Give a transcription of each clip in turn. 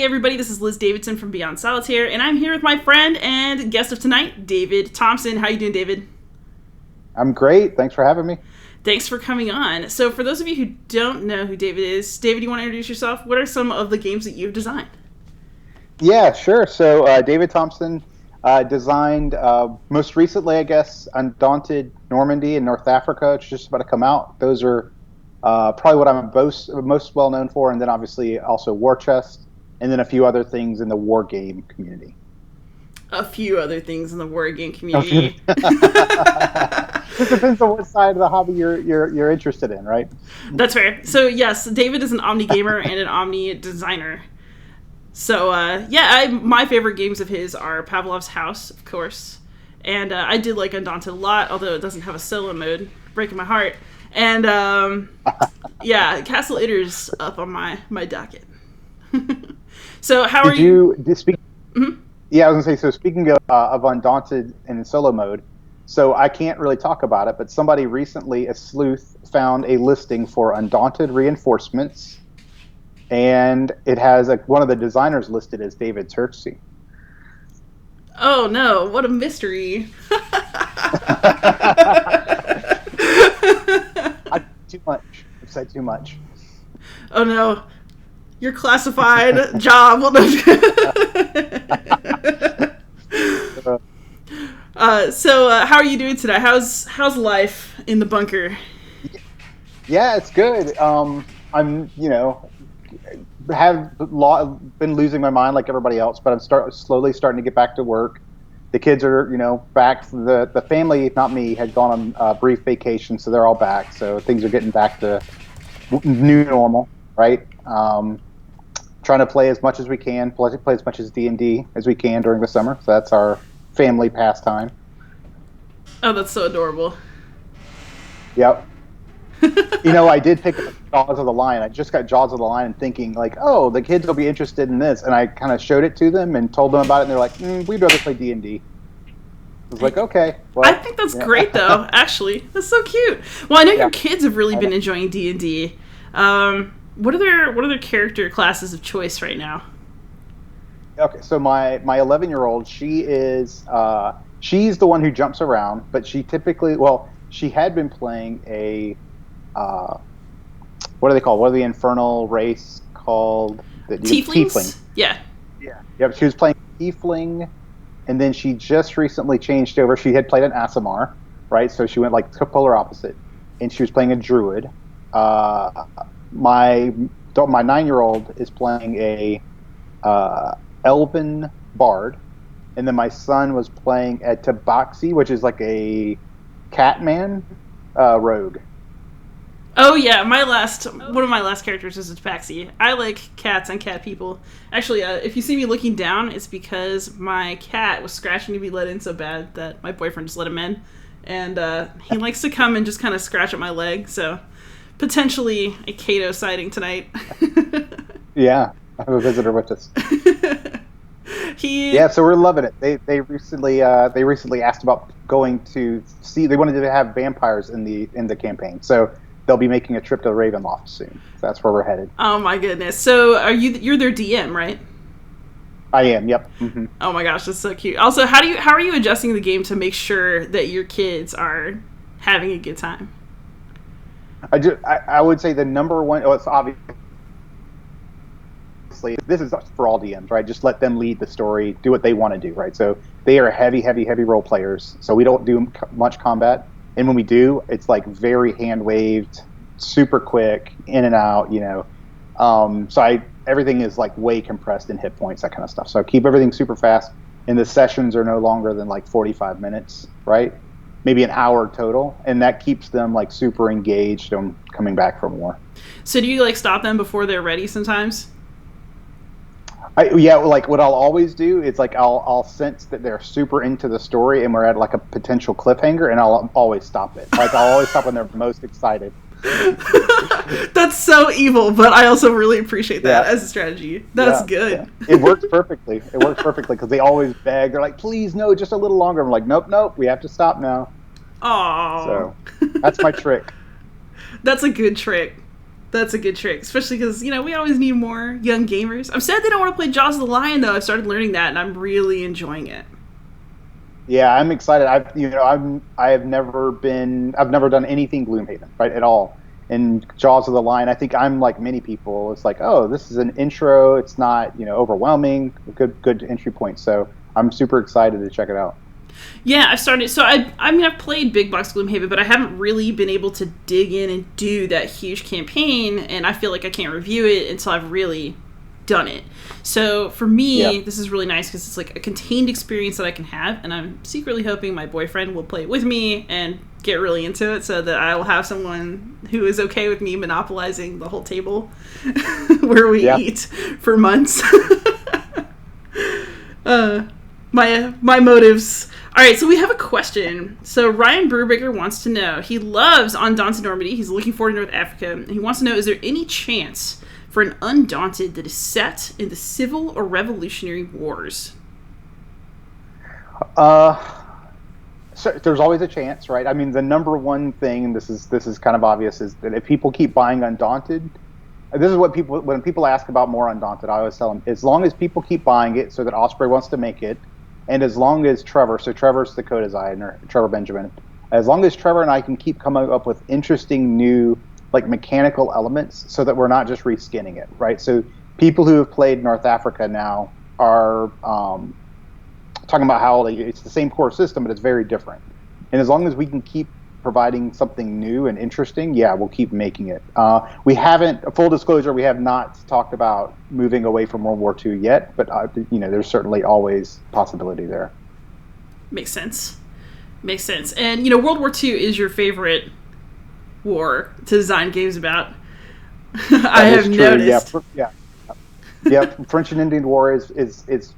everybody, this is Liz Davidson from Beyond Solitaire, and I'm here with my friend and guest of tonight, David Thompson. How you doing, David? I'm great. Thanks for having me. Thanks for coming on. So for those of you who don't know who David is, David, you want to introduce yourself? What are some of the games that you've designed? Yeah, sure. So David Thompson designed, most recently, I guess, Undaunted Normandy in North Africa. It's just about to come out. Those are probably what I'm most well known for, and then obviously also War Chest, and then a few other things in the wargame community. A few other things in the wargame community. It depends on what side of the hobby you're interested in, right? That's fair. So yes, David is an omni gamer and an omni designer. So my favorite games of his are Pavlov's House, of course, and I did like Undaunted a lot, although it doesn't have a solo mode, breaking my heart. And Castle Itter's up on my docket. So how are you? Mm-hmm. Yeah, I was gonna say. So speaking of Undaunted in solo mode, so I can't really talk about it, but somebody recently, a sleuth, found a listing for Undaunted Reinforcements, and it has one of the designers listed as David Thompson. Oh no! What a mystery! Too much. I've said too much. Oh no. Your classified job. So how are you doing today? How's life in the bunker? Yeah, it's good. I'm, been losing my mind like everybody else, but I'm slowly starting to get back to work. The kids are, back. The family, not me, had gone on a brief vacation, so they're all back. So things are getting back to new normal, right? Trying to play as much as we can, play as much as D&D as we can during the summer. So that's our family pastime. Oh, that's so adorable. Yep. I did pick up Jaws of the Lion. I just got Jaws of the Lion thinking, like, oh, the kids will be interested in this. And I kind of showed it to them and told them about it, and they're like, we'd rather play D&D. I was like, okay. Well, I think that's great, though, actually. That's so cute. Well, I know your kids have really been enjoying D&D. What are their character classes of choice right now? Okay, so my 11-year-old, she's the one who jumps around, but she had been playing a what are they called? What are the infernal race called? Tieflings? Yeah. Yep, she was playing Tiefling, and then she just recently changed over. She had played an Aasimar, right? So she went to polar opposite, and she was playing a Druid. My 9-year-old is playing a Elven Bard, and then my son was playing a Tabaxi, which is like a Catman rogue. Oh yeah, one of my last characters is a Tabaxi. I like cats and cat people. Actually, if you see me looking down, it's because my cat was scratching to be let in so bad that my boyfriend just let him in, and he likes to come and just kind of scratch at my leg. So potentially a Kato sighting tonight. Yeah, I have a visitor with us. Yeah, so we're loving it. They recently asked about going to see. They wanted to have vampires in the campaign, so they'll be making a trip to Ravenloft soon. So that's where we're headed. Oh my goodness! So you're their DM, right? I am. Yep. Mm-hmm. Oh my gosh, that's so cute. Also, how are you adjusting the game to make sure that your kids are having a good time? I would say the number one. Oh, it's obvious. This is for all DMs, right? Just let them lead the story, do what they want to do, right? So they are heavy role players. So we don't do much combat, and when we do, it's like very hand waved, super quick, in and out, So everything is like way compressed in hit points, that kind of stuff. So I keep everything super fast, and the sessions are no longer than like 45 minutes, right? Maybe an hour total, and that keeps them like super engaged and coming back for more. So do you stop them before they're ready sometimes? What I'll always do is I'll sense that they're super into the story and we're at like a potential cliffhanger, and I'll always stop it. I'll always stop when they're most excited. That's so evil, but I also really appreciate that as a strategy. That's good. Yeah. It works perfectly. Because they always beg. They're like, please, no, just a little longer. I'm like, nope, we have to stop now. Aww. So that's my trick. That's a good trick. That's a good trick, especially because, we always need more young gamers. I'm sad they don't want to play Jaws of the Lion, though. I've started learning that, and I'm really enjoying it. Yeah, I'm excited. I've never done anything Gloomhaven, right, at all. And Jaws of the Lion, I think I'm like many people. It's like, oh, this is an intro. It's not, overwhelming. Good entry point. So I'm super excited to check it out. Yeah, I've started. So I've played Big Box Gloomhaven, but I haven't really been able to dig in and do that huge campaign. And I feel like I can't review it until I've really done it. So for me, This is really nice because it's like a contained experience that I can have, and I'm secretly hoping my boyfriend will play it with me and get really into it so that I will have someone who is okay with me monopolizing the whole table where we eat for months. My motives. All right, so we have a question. So Ryan Brubaker wants to know, he loves on Danza Normandy. He's looking forward to North Africa. And he wants to know, is there any chance for an Undaunted that is set in the Civil or Revolutionary Wars? So there's always a chance, right? I mean, the number one thing, and this is kind of obvious, is that if people keep buying Undaunted, this is what when people ask about more Undaunted, I always tell them, as long as people keep buying it so that Osprey wants to make it, and as long as Trevor's the co-designer, Trevor Benjamin, as long as Trevor and I can keep coming up with interesting new mechanical elements so that we're not just reskinning it, right? So people who have played North Africa now are talking about how it's the same core system, but it's very different. And as long as we can keep providing something new and interesting, we'll keep making it. We haven't, full disclosure, we have not talked about moving away from World War II yet, but there's certainly always possibility there. Makes sense. And World War II is your favorite war to design games about. I have noticed. Yeah. French and Indian War is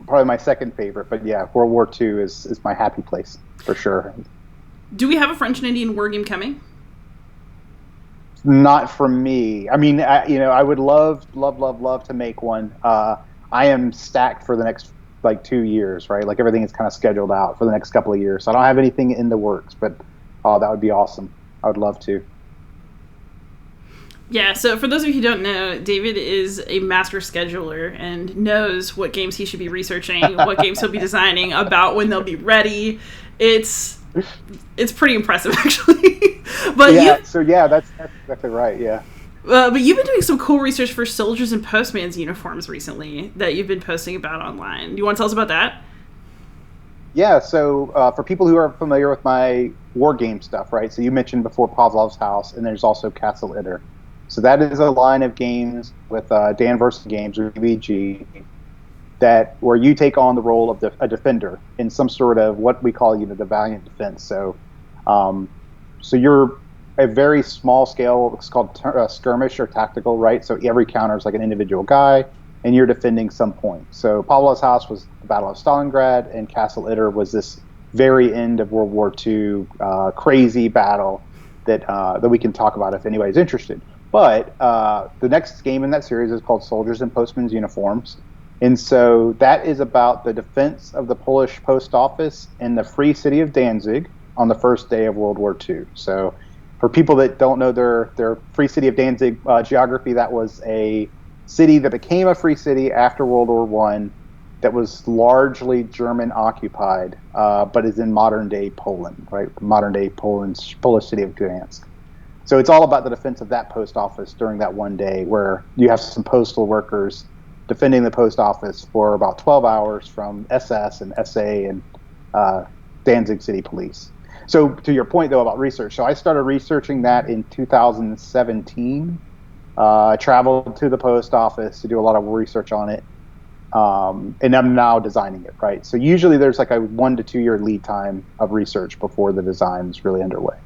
probably my second favorite, but World War II is my happy place for sure. Do we have a French and Indian war game coming? Not from me. I mean, I would love to make one. I am stacked for the next 2 years, right? Everything is kind of scheduled out for the next couple of years. So I don't have anything in the works, but that would be awesome. I would love to. Yeah, so for those of you who don't know, David is a master scheduler and knows what games he should be researching, what games he'll be designing, about when they'll be ready. It's pretty impressive, actually. But that's exactly right, yeah. But you've been doing some cool research for soldiers and postman's uniforms recently that you've been posting about online. Do you want to tell us about that? Yeah, so for people who are familiar with my war game stuff, right? So you mentioned before Pavlov's House, and there's also Castle Itter. So that is a line of games with Danza Games, or BGG, where you take on the role of a defender in some sort of what we call, the valiant defense. So, so you're a very small scale. It's called skirmish or tactical, right? So every counter is like an individual guy, and you're defending some point. So Pavlov's House was the Battle of Stalingrad, and Castle Itter was this very end of World War II crazy battle that we can talk about if anybody's interested. But the next game in that series is called Soldiers and Postmen's Uniforms. And so that is about the defense of the Polish post office in the free city of Danzig on the first day of World War II. So for people that don't know their free city of Danzig geography, that was a city that became a free city after World War I that was largely German occupied, but is in modern day Poland, right? Modern day Polish city of Gdansk. So it's all about the defense of that post office during that one day, where you have some postal workers defending the post office for about 12 hours from SS and SA and Danzig City Police. So to your point, though, about research. So I started researching that in 2017. I traveled to the post office to do a lot of research on it. And I'm now designing it, right? So usually there's a 1 to 2 year lead time of research before the design is really underway.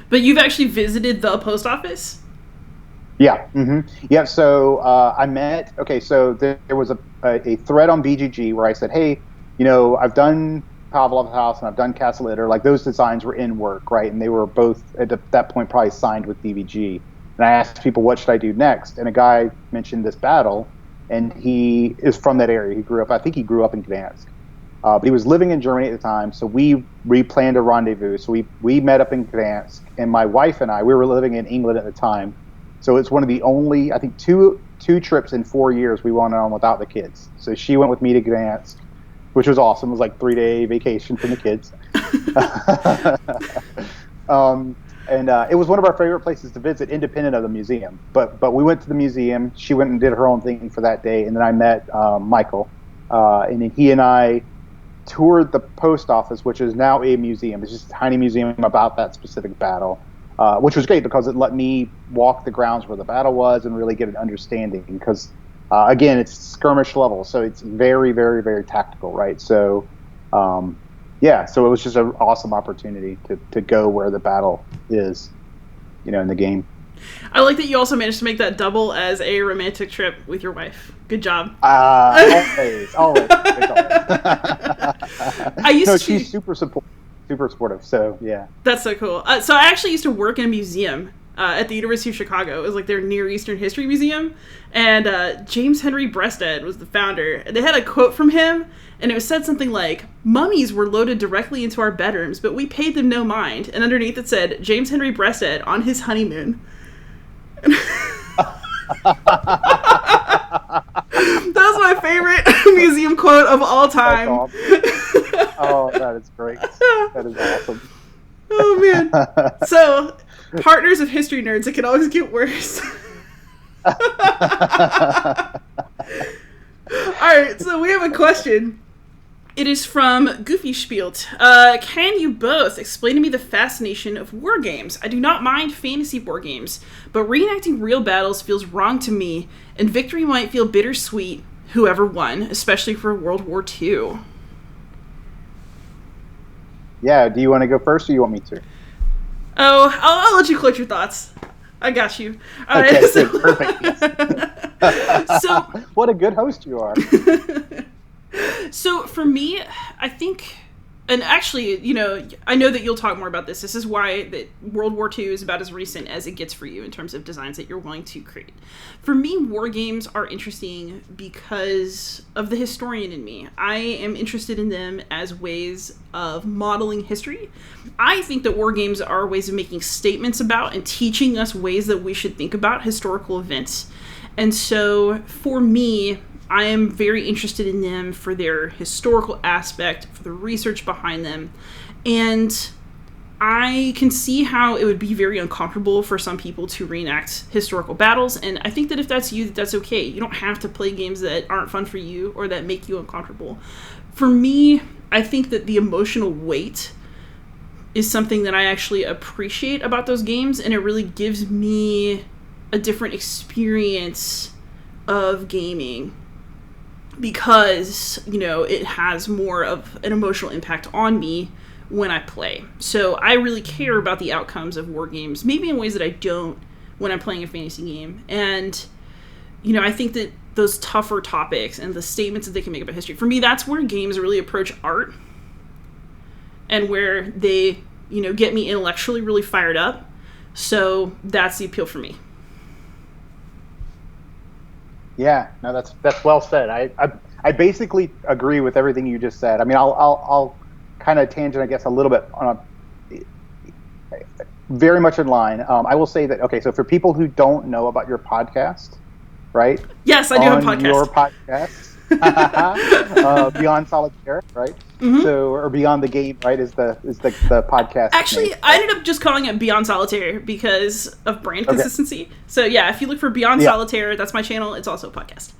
But you've actually visited the post office? Yeah. Mm-hmm. Yeah. So so there was a thread on BGG where I said, hey, I've done Pavlov's House and I've done Castle Itter. Those designs were in work, right? And they were both at that point probably signed with DVG. And I asked people, what should I do next? And a guy mentioned this battle, and he is from that area. I think he grew up in Gdansk. But he was living in Germany at the time, so we planned a rendezvous. So we met up in Gdansk, and my wife and I, we were living in England at the time, So it's one of the only, I think, two trips in 4 years we went on without the kids. So she went with me to Gdansk, which was awesome. It was like 3-day vacation from the kids. And it was one of our favorite places to visit, independent of the museum. But we went to the museum. She went and did her own thing for that day, and then I met Michael, and then he and I toured the post office, which is now a museum. It's just a tiny museum about that specific battle, which was great because it let me walk the grounds where the battle was and really get an understanding. Because again, it's skirmish level, so it's very, very, very tactical, right? So. So it was just an awesome opportunity to go where the battle is, in the game. I like that you also managed to make that double as a romantic trip with your wife. Good job. Always. She's super supportive. So yeah. That's so cool. So I actually used to work in a museum at the University of Chicago. It was like their Near Eastern History Museum, and James Henry Breasted was the founder. They had a quote from him, and it said something like, "Mummies were loaded directly into our bedrooms, but we paid them no mind." And underneath it said, "James Henry Breasted on his honeymoon." That was my favorite museum quote of all time. Oh, that is great. That is awesome. Oh, man. So, partners of history nerds, it can always get worse. All right, so we have a question. It is from Goofy Spielt. Can you both explain to me the fascination of war games? I do not mind fantasy war games, but reenacting real battles feels wrong to me, and victory might feel bittersweet, whoever won, especially for World War II. Yeah, do you want to go first, or you want me to? Oh, I'll let you collect your thoughts. I got you. All okay, right, so... perfect. Yes. So, what a good host you are. So for me, I think, and actually, I know that you'll talk more about this. This is why that World War II is about as recent as it gets for you in terms of designs that you're willing to create. For me, war games are interesting because of the historian in me. I am interested in them as ways of modeling history. I think that war games are ways of making statements about and teaching us ways that we should think about historical events. And so for me, I am very interested in them for their historical aspect, for the research behind them. And I can see how it would be very uncomfortable for some people to reenact historical battles. And I think that if that's you, that's okay. You don't have to play games that aren't fun for you or that make you uncomfortable. For me, I think that the emotional weight is something that I actually appreciate about those games. And it really gives me a different experience of gaming, because, it has more of an emotional impact on me when I play. So I really care about the outcomes of war games, maybe in ways that I don't when I'm playing a fantasy game. And, I think that those tougher topics and the statements that they can make about history, for me, that's where games really approach art and where they, get me intellectually really fired up. So that's the appeal for me. Yeah, no, that's well said. I basically agree with everything you just said. I mean, I'll kind of tangent, I guess, a little bit on very much in line. I will say that, okay, so for people who don't know about your podcast, right? Yes, I do have a podcast. Your podcast, Beyond Solitaire, right? Mm-hmm. So, or Beyond the Game, right? Is the podcast? Actually, name. I ended up just calling it Beyond Solitaire because of brand consistency. So yeah, if you look for Beyond Solitaire, that's my channel. It's also a podcast.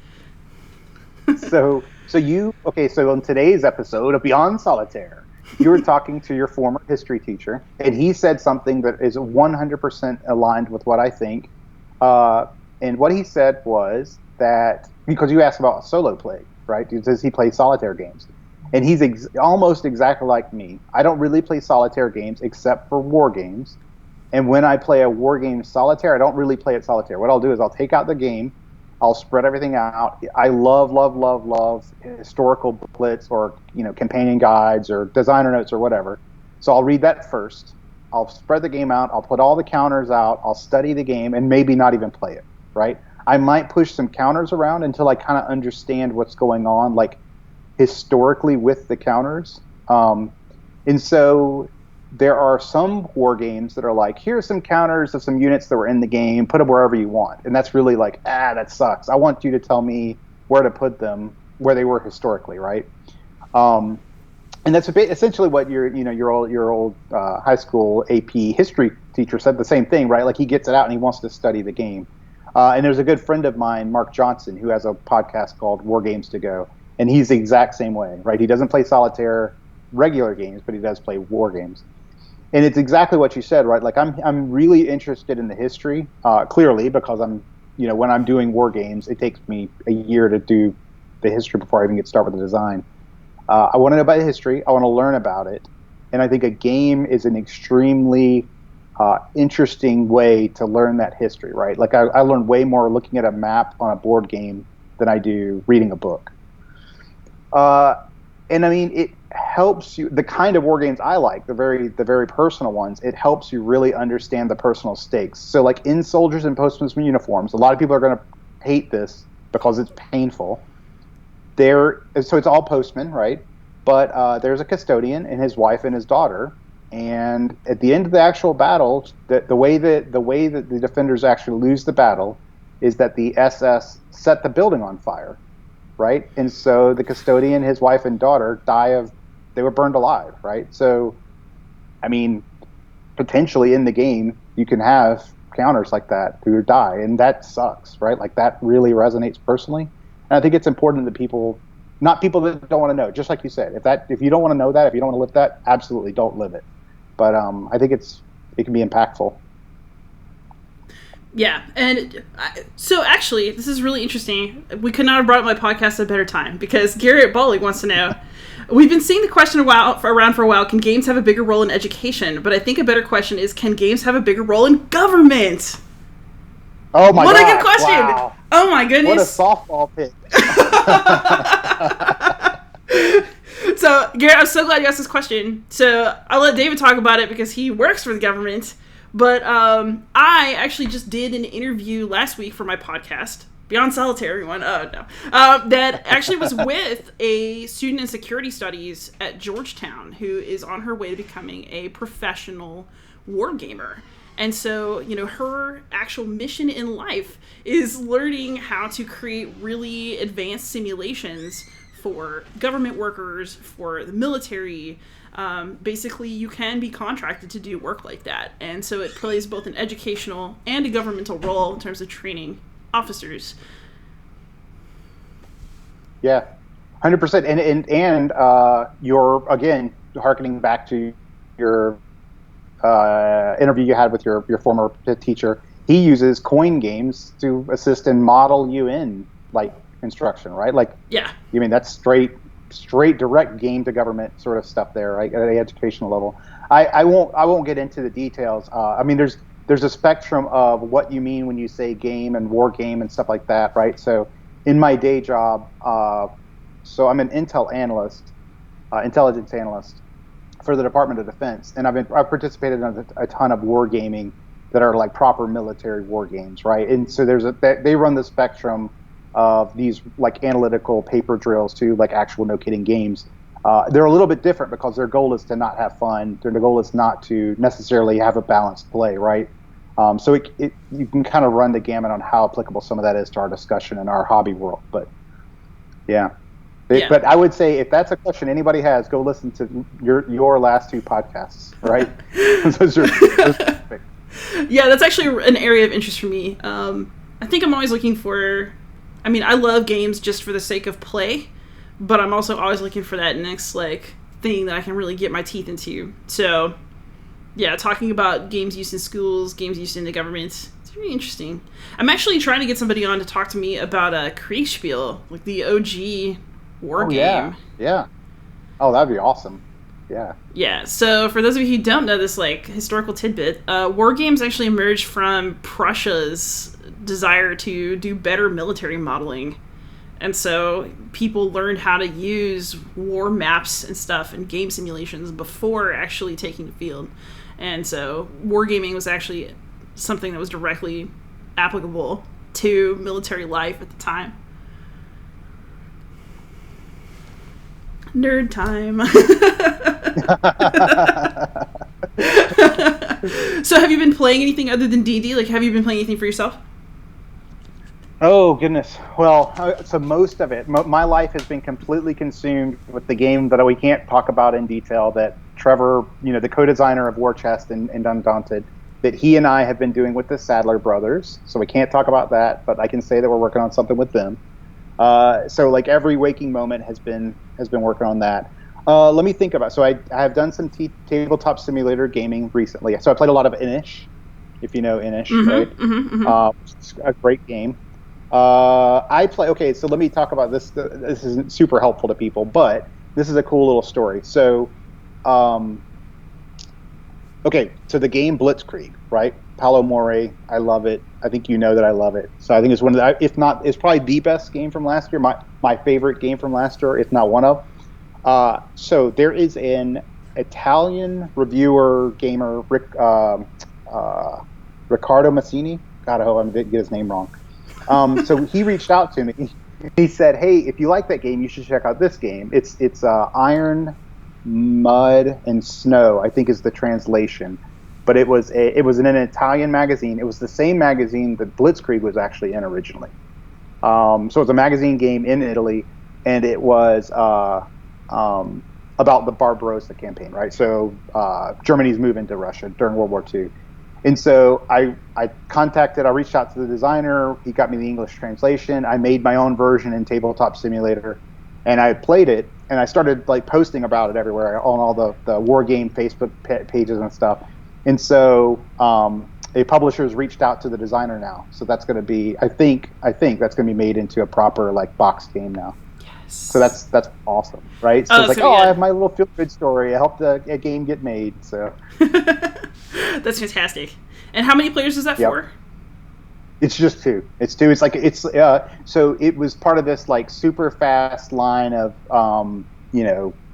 So in today's episode of Beyond Solitaire, you were talking to your former history teacher, and he said something that is 100% aligned with what I think. And what he said was that, because you asked about solo play, right? Does he play solitaire games? And he's almost exactly like me. I don't really play solitaire games except for war games. And when I play a war game solitaire, I don't really play it solitaire. What I'll do is I'll take out the game, I'll spread everything out. I love historical booklets or companion guides or designer notes or whatever. So I'll read that first. I'll spread the game out. I'll put all the counters out. I'll study the game and maybe not even play it, right? I might push some counters around until I kind of understand what's going on, like historically with the counters. And so there are some war games that are like, here's some counters of some units that were in the game, put them wherever you want. And that's really like, that sucks. I want you to tell me where to put them, where they were historically, right? And that's essentially what your old high school AP history teacher said the same thing, right? Like he gets it out and he wants to study the game. And there's a good friend of mine, Mark Johnson, who has a podcast called Wargames to Go, and he's the exact same way, right? He doesn't play solitaire regular games, but he does play war games. And it's exactly what you said, right? Like I'm really interested in the history, clearly, because when I'm doing war games, it takes me a year to do the history before I even get started with the design. I want to know about the history. I want to learn about it. And I think a game is an extremely interesting way to learn that history, right? Like I learn way more looking at a map on a board game than I do reading a book. And I mean, it helps you, the kind of war games I like, the very personal ones, it helps you really understand the personal stakes. So like in Soldiers and Postmen's Uniforms, a lot of people are going to hate this because it's painful. So it's all postmen, right? But there's a custodian and his wife and his daughter. And at the end of the actual battle, the way that the defenders actually lose the battle is that the SS set the building on fire, right? And so the custodian, his wife and daughter they were burned alive, right? So, I mean, potentially in the game, you can have counters like that who die, and that sucks, right? Like that really resonates personally. And I think it's important that not people that don't want to know, just like you said, if you don't want to know that, if you don't want to live that, absolutely don't live it. But I think it can be impactful. Yeah, and so actually, this is really interesting. We could not have brought up my podcast at a better time, because Garrett Bollig wants to know, we've been seeing the question around for a while, can games have a bigger role in education? But I think a better question is, can games have a bigger role in government? Oh my god. What a good question. Wow. Oh my goodness. What a softball pitch. So, Garrett, I'm so glad you asked this question. So, I'll let David talk about it because he works for the government. But I actually just did an interview last week for my podcast, Beyond Solitaire, everyone. Oh, no. That actually was with a student in security studies at Georgetown who is on her way to becoming a professional war gamer. And so, her actual mission in life is learning how to create really advanced simulations for government workers, for the military. Basically, you can be contracted to do work like that. And so it plays both an educational and a governmental role in terms of training officers. Yeah, 100%. And you're, again, harkening back to your interview you had with your former teacher. He uses coin games to assist in Model UN like instruction, right? Like, yeah, you mean that's straight direct game to government sort of stuff there, right? At the educational level. I won't get into the details. I mean, there's a spectrum of what you mean when you say game and war game and stuff like that, right? So in my day job, so I'm an intelligence analyst for the Department of Defense, and I've participated in a ton of war gaming that are like proper military war games, right? And so they run the spectrum of these like analytical paper drills to like actual no kidding games. They're a little bit different because their goal is to not have fun. Their goal is not to necessarily have a balanced play, right? So you can kind of run the gamut on how applicable some of that is to our discussion in our hobby world. But yeah. But I would say if that's a question anybody has, go listen to your last two podcasts, right? those are perfect. Yeah, that's actually an area of interest for me. I think I'm always looking for, I love games just for the sake of play, but I'm also always looking for that next thing that I can really get my teeth into. So yeah, talking about games used in schools, games used in the government, it's really interesting. I'm actually trying to get somebody on to talk to me about Kriegspiel, like the OG war game. Yeah. Oh, that'd be awesome. Yeah. Yeah. So for those of you who don't know this historical tidbit, war games actually emerged from Prussia's desire to do better military modeling. And so people learned how to use war maps and stuff and game simulations before actually taking the field. And so wargaming was actually something that was directly applicable to military life at the time. Nerd time. So have you been playing anything other than D&D? Like, have you been playing anything for yourself? Oh, goodness. Well, so most of it, my life has been completely consumed with the game that we can't talk about in detail that Trevor, the co-designer of War Chest and Undaunted, that he and I have been doing with the Sadler brothers. So we can't talk about that, but I can say that we're working on something with them. So like every waking moment has been working on that. Let me think about it. So I have done some tabletop simulator gaming recently. So I played a lot of Inish, if you know Inish, right? It's a great game. Okay, so let me talk about this. This isn't super helpful to people, but this is a cool little story. So, okay, so the game Blitzkrieg, right? Paulo More, I love it. I think you know that I love it. So I think it's one of the, if not, it's probably the best game from last year. My favorite game from last year, if not one of. So there is an Italian reviewer gamer, Riccardo Massini. God, I hope I didn't get his name wrong. So he reached out to me. He said, "Hey, if you like that game, you should check out this game. It's Iron, Mud, and Snow, I think is the translation. But it was in an Italian magazine. It was the same magazine that Blitzkrieg was actually in originally. So it was a magazine game in Italy, and it was about the Barbarossa campaign, right? So Germany's move into Russia during World War II. And so I reached out to the designer. He got me the English translation. I made my own version in Tabletop Simulator, and I played it. And I started like posting about it everywhere on all the Wargame Facebook pages and stuff. And so a publisher's reached out to the designer now. So that's going to be, I think that's going to be made into a proper like boxed game now. Yes. So that's awesome, right? So it's like, I have my little feel-good story. I helped a game get made. So that's fantastic. And how many players is that for? It's just two. It's two. It's like so it was part of this like super fast line of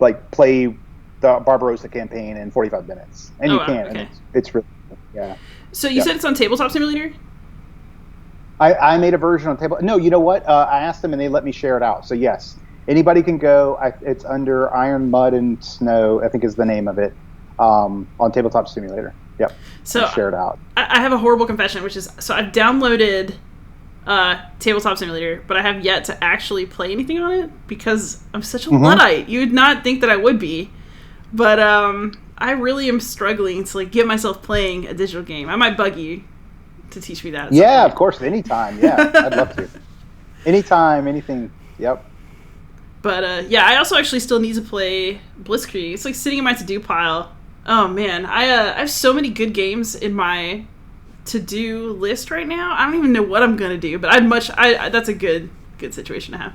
like play the Barbarossa campaign in 45 minutes, and you can. Okay. And it's really cool. Yeah. So you said it's on Tabletop Simulator? I made a version on table. No, you know what? I asked them and they let me share it out. So yes, anybody can go. It's under Iron, Mud, and Snow, I think is the name of it, on Tabletop Simulator. Yep. So share it out. I have a horrible confession, which is so I've downloaded Tabletop Simulator, but I have yet to actually play anything on it because I'm such a Luddite. You would not think that I would be, but I really am struggling to like get myself playing a digital game. I might bug you to teach me that. Yeah, of course, anytime. Yeah, I'd love to. Anytime, anything. Yep. But I also actually still need to play Blitzkrieg. It's like sitting in my to-do pile. Oh man, I have so many good games in my to-do list right now. I don't even know what I'm gonna do, but that's a good situation to have.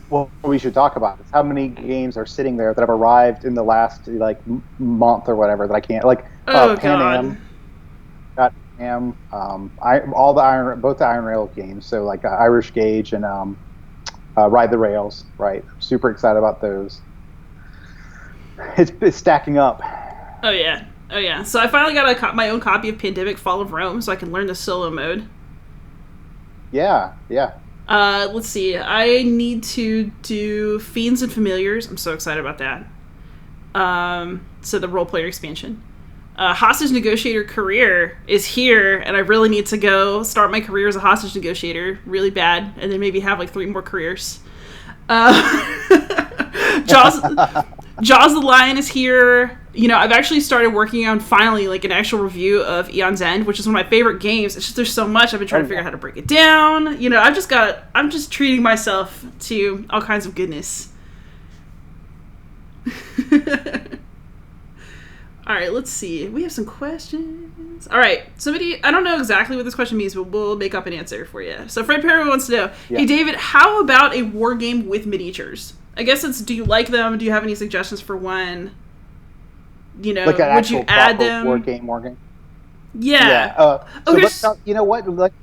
Well, we should talk about this. How many games are sitting there that have arrived in the last like month or whatever that I can't like? Pan Am, both the Iron Rail games. So like Irish Gauge and Ride the Rails. Right, super excited about those. It's stacking up. Oh yeah. So I finally got my own copy of Pandemic: Fall of Rome, so I can learn the solo mode. Yeah. Let's see. I need to do Fiends and Familiars. I'm so excited about that. So the role player expansion. Hostage Negotiator career is here, and I really need to go start my career as a hostage negotiator really bad, and then maybe have like 3 more careers. Jaws the Lion is here. I've actually started working on finally like an actual review of Eon's End, which is one of my favorite games. It's just there's so much. I've been trying to figure out how to break it down. I'm just treating myself to all kinds of goodness. All right, let's see. We have some questions. All right, somebody, I don't know exactly what this question means, but we'll make up an answer for you. So Fred Perry wants to know, Hey David, how about a war game with miniatures? I guess it's, do you like them? Do you have any suggestions for one? Like an would you add them? War game. Yeah. So you know what?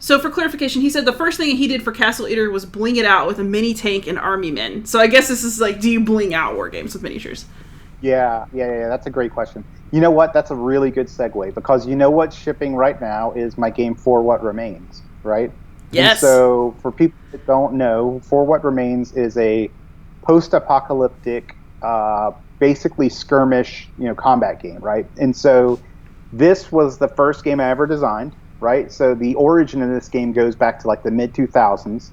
So for clarification, he said the first thing he did for Castle Eater was bling it out with a mini tank and army men. So I guess this is like, do you bling out war games with miniatures? Yeah. That's a great question. You know what? That's a really good segue because you know what's shipping right now is my game For What Remains, right? Yes. And so for people that don't know, For What Remains is a post-apocalyptic basically skirmish, combat game, right? And so this was the first game I ever designed, right? So the origin of this game goes back to like the mid 2000s,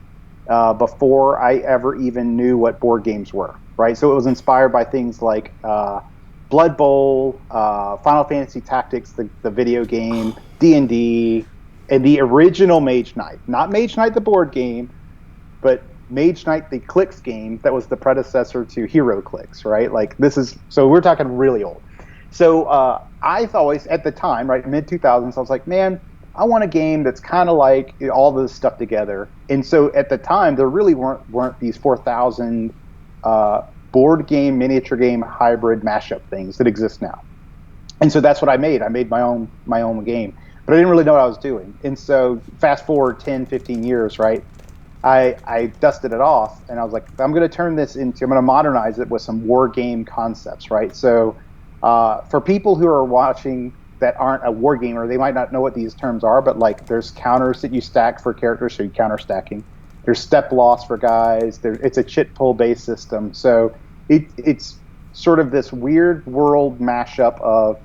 before I ever even knew what board games were, right? So it was inspired by things like Blood Bowl, Final Fantasy Tactics, the video game, D&D, and the original Mage Knight. Not Mage Knight the board game, but Mage Knight the Clicks game that was the predecessor to Hero Clicks, right? Like so we're talking really old. So I always, at the time, right, mid 2000s, I was like, man, I want a game that's kind of like all this stuff together. And so at the time, there really weren't these 4,000 board game, miniature game, hybrid mashup things that exist now. And so that's what I made. I made my own game, but I didn't really know what I was doing. And so fast forward 10, 15 years, right? I dusted it off, and I was like, I'm going to modernize it with some war game concepts, right? So for people who are watching that aren't a war gamer, they might not know what these terms are, but like there's counters that you stack for characters, so you're counter stacking. There's step loss for guys. It's a chit pull based system. So it's sort of this weird world mashup of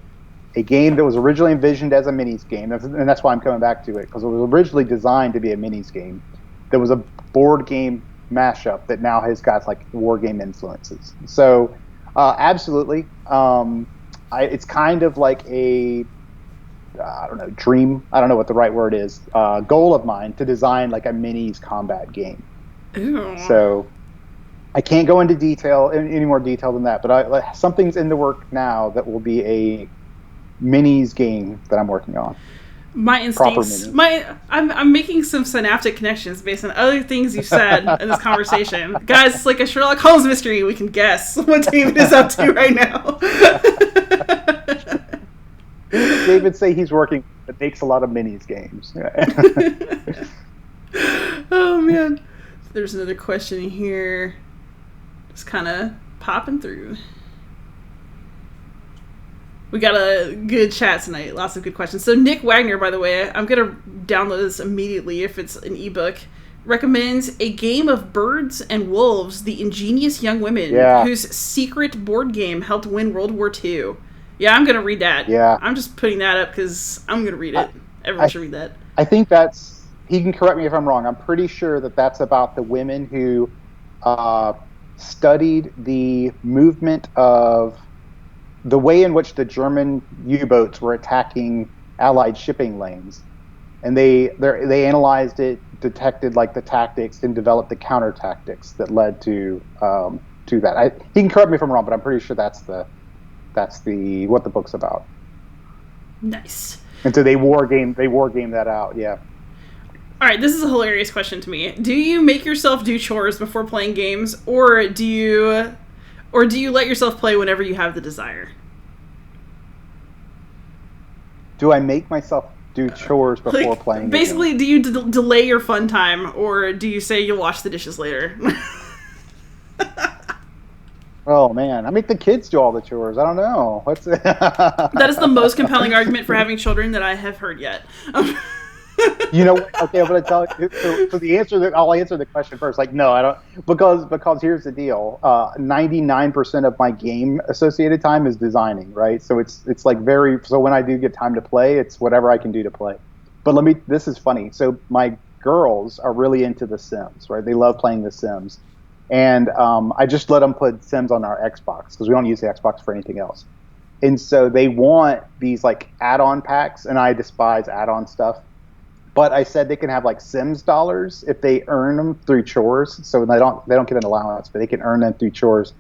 a game that was originally envisioned as a minis game, and that's why I'm coming back to it, because it was originally designed to be a minis game. There was a board game mashup that now has got like war game influences. So absolutely. It's kind of like a, dream. I don't know what the right word is. Goal of mine to design like a minis combat game. Ew. So I can't go into any more detail than that, but something's in the work now that will be a minis game that I'm working on. My instincts, I'm making some synaptic connections based on other things you said in this conversation. Guys, it's like a Sherlock Holmes mystery. We can guess what David is up to right now. David say he's working, but makes a lot of minis games. Oh, man. There's another question here. Just kind of popping through. We got a good chat tonight. Lots of good questions. So Nick Wagner, by the way, I'm going to download this immediately if it's an ebook, recommends A Game of Birds and Wolves, The Ingenious Young Women, whose secret board game helped win World War II. Yeah, I'm going to read that. Yeah. I'm just putting that up because I'm going to read it. Everyone should read that. I think he can correct me if I'm wrong. I'm pretty sure that's about the women who studied the movement of the way in which the German U-boats were attacking Allied shipping lanes, and they analyzed it, detected like the tactics, and developed the counter tactics that led to that. He can correct me if I'm wrong, but I'm pretty sure that's what the book's about. Nice. And so they war game that out. Yeah. All right, this is a hilarious question to me. Do you make yourself do chores before playing games, or do you let yourself play whenever you have the desire? Do I make myself do chores before playing? Basically, do you delay your fun time, or do you say you'll wash the dishes later? Oh, man. I make the kids do all the chores. I don't know. That is the most compelling argument for having children that I have heard yet. You know, okay, I'm going to tell you. So I'll answer the question first. Like, no, I don't, because here's the deal. 99% of my game associated time is designing, right? So it's like so when I do get time to play, it's whatever I can do to play. But this is funny. So my girls are really into The Sims, right? They love playing The Sims. And I just let them put Sims on our Xbox because we don't use the Xbox for anything else. And so they want these like add-on packs, and I despise add-on stuff. But I said they can have like Sims dollars if they earn them through chores. So they don't get an allowance, but they can earn them through chores.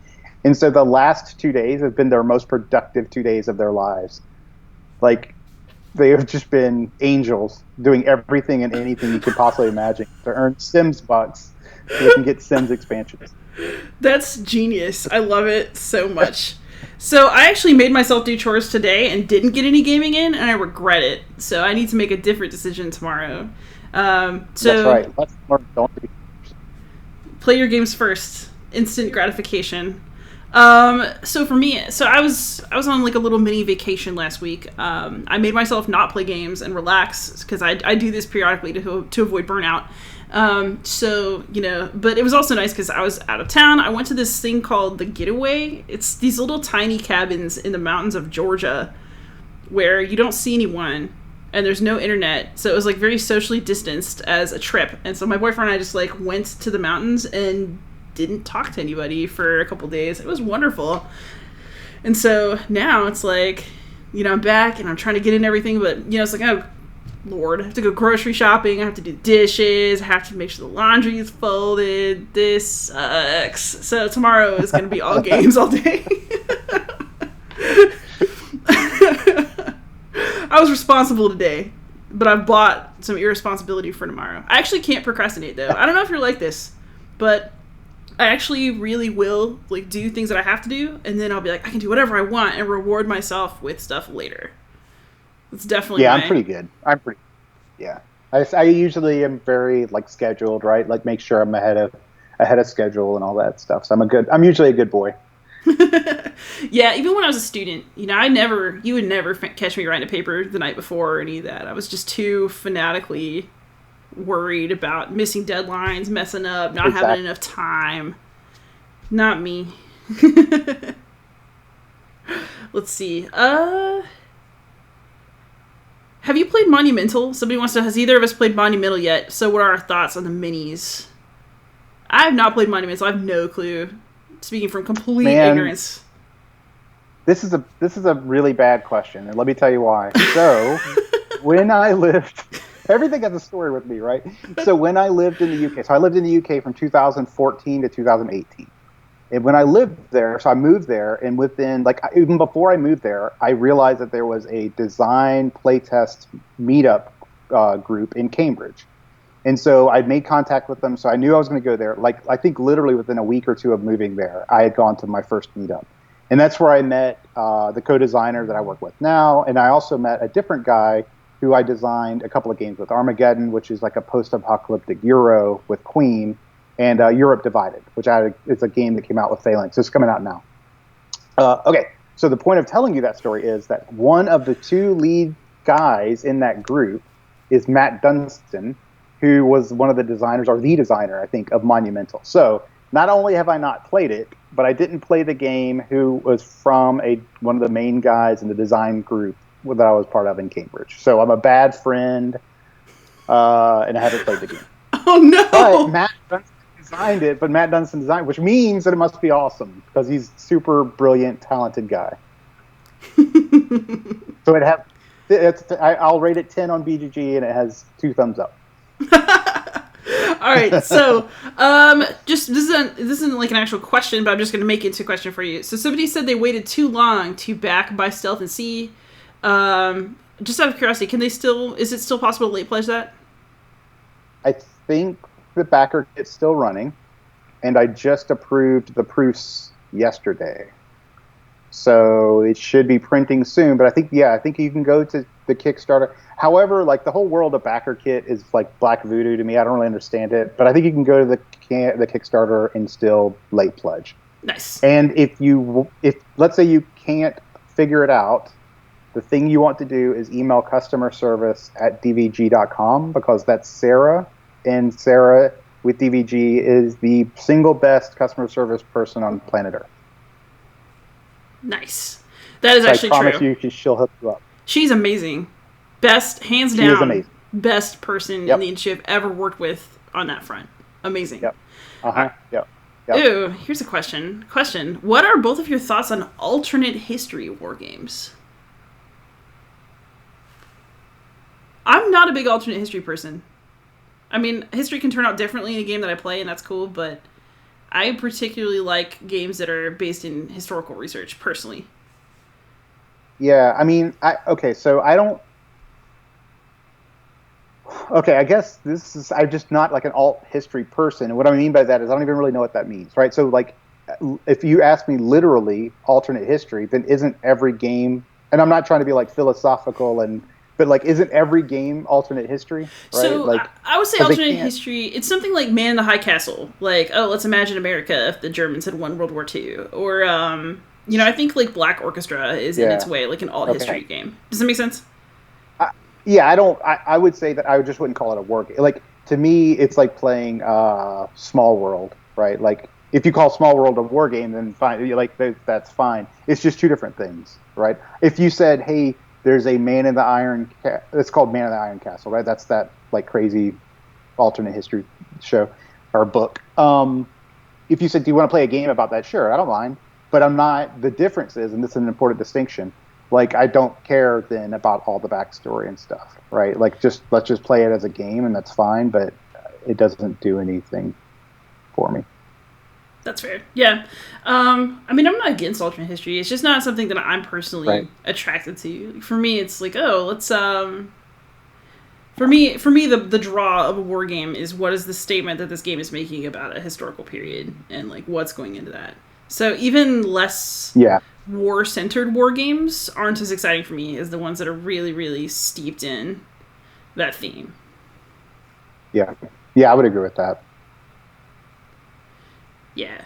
And so the last 2 days have been their most productive 2 days of their lives. Like, they have just been angels doing everything and anything you could possibly imagine to earn Sims bucks so they can get Sims expansions. That's genius. I love it so much. So I actually made myself do chores today and didn't get any gaming in, and I regret it. So I need to make a different decision tomorrow. That's right. Let's learn. Don't do play your games first. Instant gratification. So for me, I was on like a little mini vacation last week. I made myself not play games and relax because I do this periodically to avoid burnout. So, but it was also nice because I was out of town. I went to this thing called The Getaway. It's these little tiny cabins in the mountains of Georgia where you don't see anyone and there's no internet. So it was like very socially distanced as a trip. And so my boyfriend and I just like went to the mountains and didn't talk to anybody for a couple days. It was wonderful. And so now it's like, I'm back and I'm trying to get in everything, but, it's like, oh, Lord, I have to go grocery shopping. I have to do dishes. I have to make sure the laundry is folded. This sucks. So tomorrow is going to be all games all day. I was responsible today, but I've bought some irresponsibility for tomorrow. I actually can't procrastinate, though. I don't know if you're like this, but I actually really will like do things that I have to do, and then I'll be like, I can do whatever I want and reward myself with stuff later. It's definitely I'm pretty good. I usually am very like scheduled, right? Like make sure I'm ahead of schedule and all that stuff. So I'm usually a good boy. Yeah, even when I was a student, you would never catch me writing a paper the night before or any of that. I was just too fanatically worried about missing deadlines, messing up, not having enough time. Not me. Let's see. Have you played Monumental? Has either of us played Monumental yet? So what are our thoughts on the minis? I have not played Monumental. I have no clue. Speaking from complete ignorance. This is a really bad question, and let me tell you why. So, when I lived, everything has a story with me, right? So when I lived in the UK, I lived in the UK from 2014 to 2018. And when I lived there, so I moved there, and within, even before I moved there, I realized that there was a design playtest meetup group in Cambridge. And so I made contact with them, so I knew I was going to go there. I think literally within a week or two of moving there, I had gone to my first meetup. And that's where I met the co-designer that I work with now, and I also met a different guy who I designed a couple of games with, Armageddon, which is like a post-apocalyptic Euro with Queen, and Europe Divided, which is a game that came out with Phalanx. It's coming out now. Okay, so the point of telling you that story is that one of the two lead guys in that group is Matt Dunstan, who was one of the designers, or the designer, I think, of Monumental. So not only have I not played it, but I didn't play the game who was from one of the main guys in the design group that I was part of in Cambridge. So I'm a bad friend, and I haven't played the game. Oh, no! But Matt Dunstan designed it, which means that it must be awesome, because he's a super brilliant, talented guy. So I'll rate it 10 on BGG, and it has 2 thumbs up. All right, so this isn't like an actual question, but I'm just going to make it into a question for you. So somebody said they waited too long to back By Stealth and Sea. Just out of curiosity, is it still possible to late pledge that? I think the backer kit's still running, and I just approved the proofs yesterday. So it should be printing soon, but I think you can go to the Kickstarter. However, the whole world of backer kit is like black voodoo to me. I don't really understand it, but I think you can go to the Kickstarter and still late pledge. Nice. And if let's say you can't figure it out, the thing you want to do is email customer service at dvg.com, because that's Sarah, and Sarah with DVG is the single best customer service person on planet Earth. Nice. That is actually true. I promise you, she'll hook you up. She's amazing. Best, hands down. She is amazing. Best person in the industry I've ever worked with on that front. Amazing. Yep. Uh-huh. Yep. Ooh, here's a question. What are both of your thoughts on alternate history wargames? I'm not a big alternate history person. I mean, history can turn out differently in a game that I play, and that's cool, but I particularly like games that are based in historical research, personally. Yeah, I mean, I guess I'm just not like an alt history person. And what I mean by that is I don't even really know what that means, right? So if you ask me literally alternate history, then isn't every game, and I'm not trying to be philosophical but isn't every game alternate history? Right? So I would say alternate history. It's something like Man in the High Castle. Let's imagine America if the Germans had won World War II. Or, I think Black Orchestra is in its way an alt history game. Does that make sense? Yeah, I would say that I just wouldn't call it a war game. to me, it's like playing Small World, right? Like if you call Small World a war game, then fine, that's fine. It's just two different things, right? If you said, "Hey, there's a Man in the Iron," it's called Man in the Iron Castle, right? That's that like crazy alternate history show or book. If you said, "Do you want to play a game about that?" Sure, I don't mind. But I'm not. The difference is, and this is an important distinction. Like I don't care then about all the backstory and stuff, right? Like let's just play it as a game, and that's fine. But it doesn't do anything for me. That's fair. Yeah. I mean, I'm not against alternate history. It's just not something that I'm personally attracted to. For me, it's like, oh, let's. For me, the draw of a war game is what is the statement that this game is making about a historical period and like what's going into that. So even less war-centered war games aren't as exciting for me as the ones that are really, really steeped in that theme. Yeah, I would agree with that. Yeah.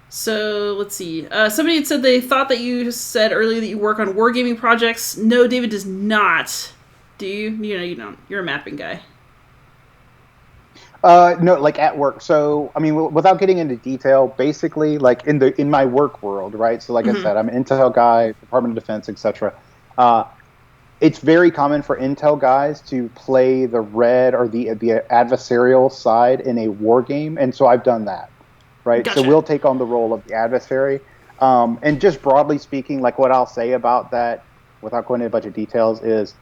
So let's see. Somebody had said they thought that you said earlier that you work on wargaming projects. No, David does not. Do you? You don't. You're a mapping guy. No, like at work. So, I mean, without getting into detail, basically, like in my work world, right? So, like I said, I'm an Intel guy, Department of Defense, etc. It's very common for Intel guys to play the red or the adversarial side in a war game, and so I've done that, right? Gotcha. So we'll take on the role of the adversary, and just broadly speaking, like what I'll say about that, without going into a bunch of details, is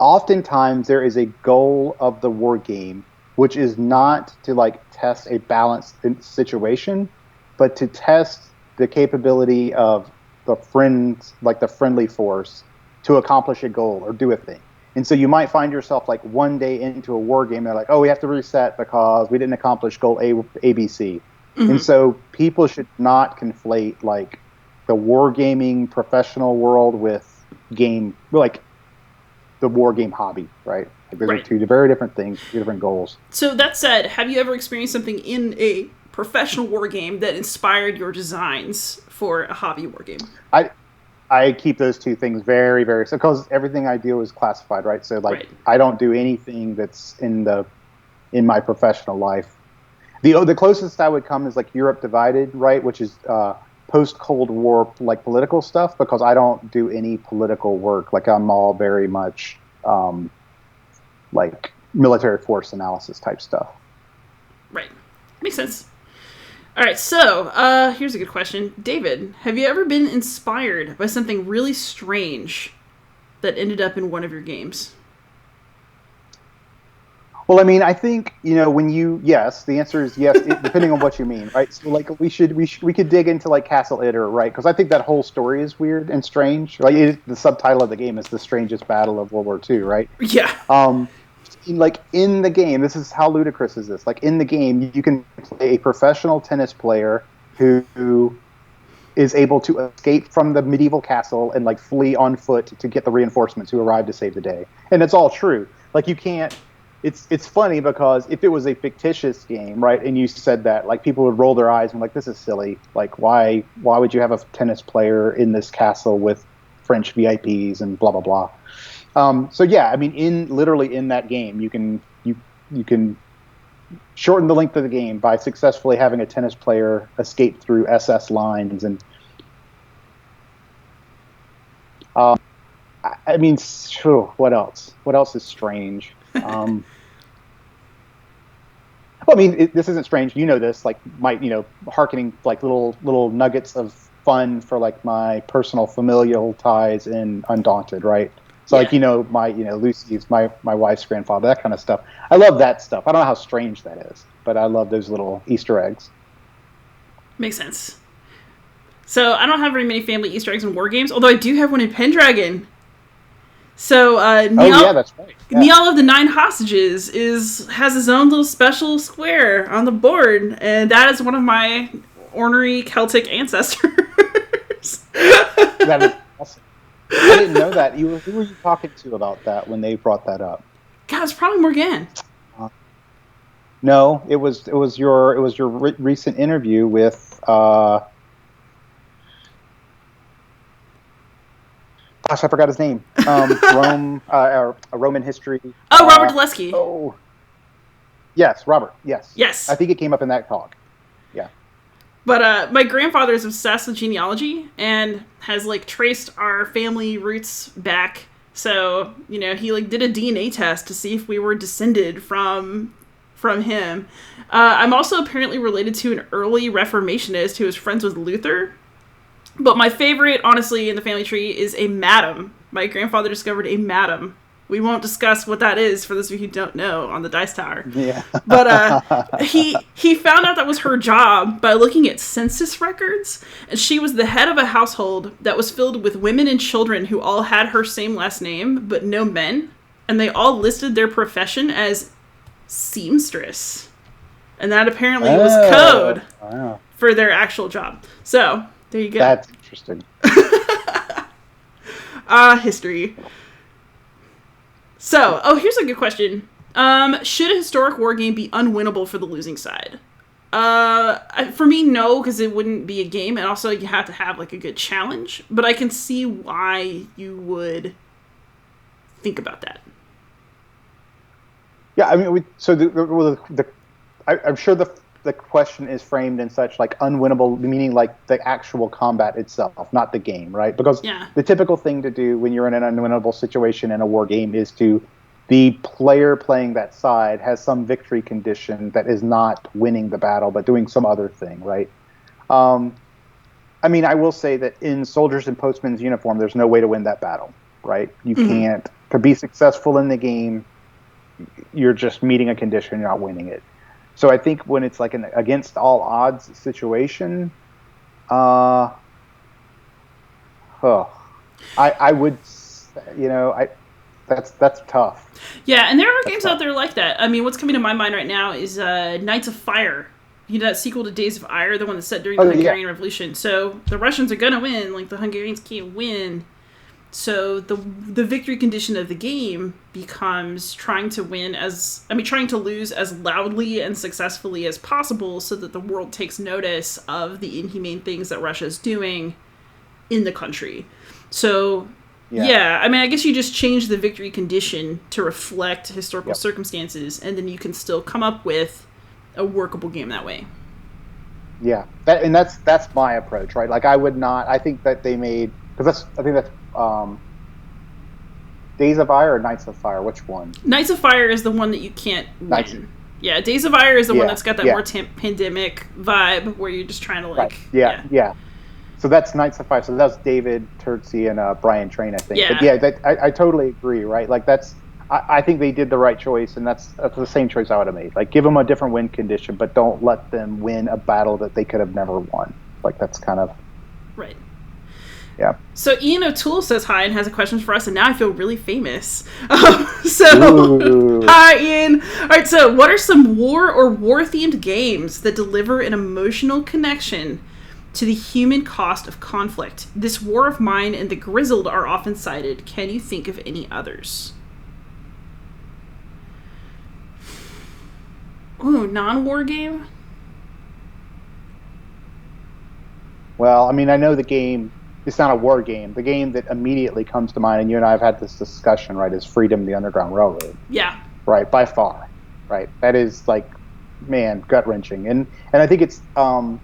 oftentimes there is a goal of the war game, which is not to like test a balanced situation, but to test the capability of the friendly force to accomplish a goal or do a thing. And so you might find yourself like one day into a war game, they're like, oh, we have to reset because we didn't accomplish goal ABC. And so people should not conflate like the wargaming professional world with game, like the war game hobby, right? Like those are two very different things, two different goals. So that said, have you ever experienced something in a professional war game that inspired your designs for a hobby war game? I keep those two things very, very, so because everything I do is classified, right? So like I don't do anything that's in my professional life. The closest I would come is like Europe Divided, right? Which is post Cold War like political stuff, because I don't do any political work. Like I'm all very much like military force analysis type stuff. Right. Makes sense. All right, so here's a good question. David, have you ever been inspired by something really strange that ended up in one of your games? Well, I mean, I think, yes, the answer is yes, depending on what you mean, right? So, like, we could dig into, like, Castle Itter, right? Because I think that whole story is weird and strange. Like, the subtitle of the game is The Strangest Battle of World War II, right? Yeah. Like, in the game, this is how ludicrous is this? Like, in the game, you can play a professional tennis player who is able to escape from the medieval castle and, like, flee on foot to get the reinforcements who arrive to save the day. And it's all true. Like, you can't... It's funny because if it was a fictitious game, right, and you said that, like, people would roll their eyes and be like, this is silly. Like, why would you have a tennis player in this castle with French VIPs and blah, blah, blah. So, yeah, I mean, literally in that game, you can shorten the length of the game by successfully having a tennis player escape through SS lines. And I mean, what else? What else is strange? Well, I mean, this isn't strange. You know this, like, hearkening like little nuggets of fun for like my personal familial ties in Undaunted, right? So, yeah. Lucy's my wife's grandfather, that kind of stuff. I love that stuff. I don't know how strange that is, but I love those little Easter eggs. Makes sense. So I don't have very many family Easter eggs in war games, although I do have one in Pendragon. So Niall, that's right. Yeah. Niall of the Nine Hostages has his own little special square on the board, and that is one of my ornery Celtic ancestors. That is awesome. I didn't know that. Who were you talking to about that when they brought that up? God, it's probably Morgan. No, it was your recent interview with. Gosh, I forgot his name. Roman history. Oh, Robert Dulesky. Oh, Yes, Robert. Yes. Yes. I think it came up in that talk. Yeah. But my grandfather is obsessed with genealogy and has like traced our family roots back. So, you know, he like did a DNA test to see if we were descended from him. I'm also apparently related to an early Reformationist who was friends with Luther. But my favorite, honestly, in the family tree is a madam. My grandfather discovered a madam. We won't discuss what that is for those of you who don't know on the Dice Tower. Yeah. But he found out that was her job by looking at census records. And she was the head of a household that was filled with women and children who all had her same last name, but no men. And they all listed their profession as seamstress. And that apparently was code for their actual job. So, there you go. That's interesting. History. So, here's a good question. Should a historic war game be unwinnable for the losing side? For me, no, because it wouldn't be a game, and also you have to have like a good challenge. But I can see why you would think about that. Yeah, I mean, I'm sure the question is framed in such like unwinnable, meaning like the actual combat itself, not the game, right? Because the typical thing to do when you're in an unwinnable situation in a war game is the player playing that side has some victory condition that is not winning the battle, but doing some other thing, right? I mean, I will say that in Soldiers and Postmen's uniform, there's no way to win that battle, right? You can't. To be successful in the game, you're just meeting a condition, you're not winning it. So I think when it's like an against all odds situation, I would, that's tough. Yeah, and there are games out there like that. I mean, what's coming to my mind right now is Knights of Fire. You know, that sequel to Days of Ire, the one that's set during the Hungarian Revolution. So the Russians are going to win. Like, the Hungarians can't win. So the victory condition of the game becomes trying to lose as loudly and successfully as possible so that the world takes notice of the inhumane things that Russia is doing in the country. So, I mean, I guess you just change the victory condition to reflect historical circumstances, and then you can still come up with a workable game that way. Yeah, that's my approach, right? Like, I think that they made, because I think that's Days of Ire or Knights of Fire? Which one? Knights of Fire is the one that you can't win. Yeah, Days of Ire is the one that's got that more pandemic vibe where you're just trying to like... Right. Yeah. So that's Knights of Fire. So that's David Turtsey and Brian Train, I think. Yeah. But I totally agree, right? Like I think they did the right choice, and that's the same choice I would have made. Like, give them a different win condition, but don't let them win a battle that they could have never won. Like, that's kind of... Right. Yeah. So Ian O'Toole says hi and has a question for us, and now I feel really famous. Hi, Ian. All right, so what are some war or war-themed games that deliver an emotional connection to the human cost of conflict? This War of Mine and The Grizzled are often cited. Can you think of any others? Ooh, non-war game? Well, I mean, I know the game... It's not a war game. The game that immediately comes to mind, and you and I have had this discussion, right, is Freedom, the Underground Railroad. Yeah. Right, by far. Right. That is, like, man, gut-wrenching. And I think it's, I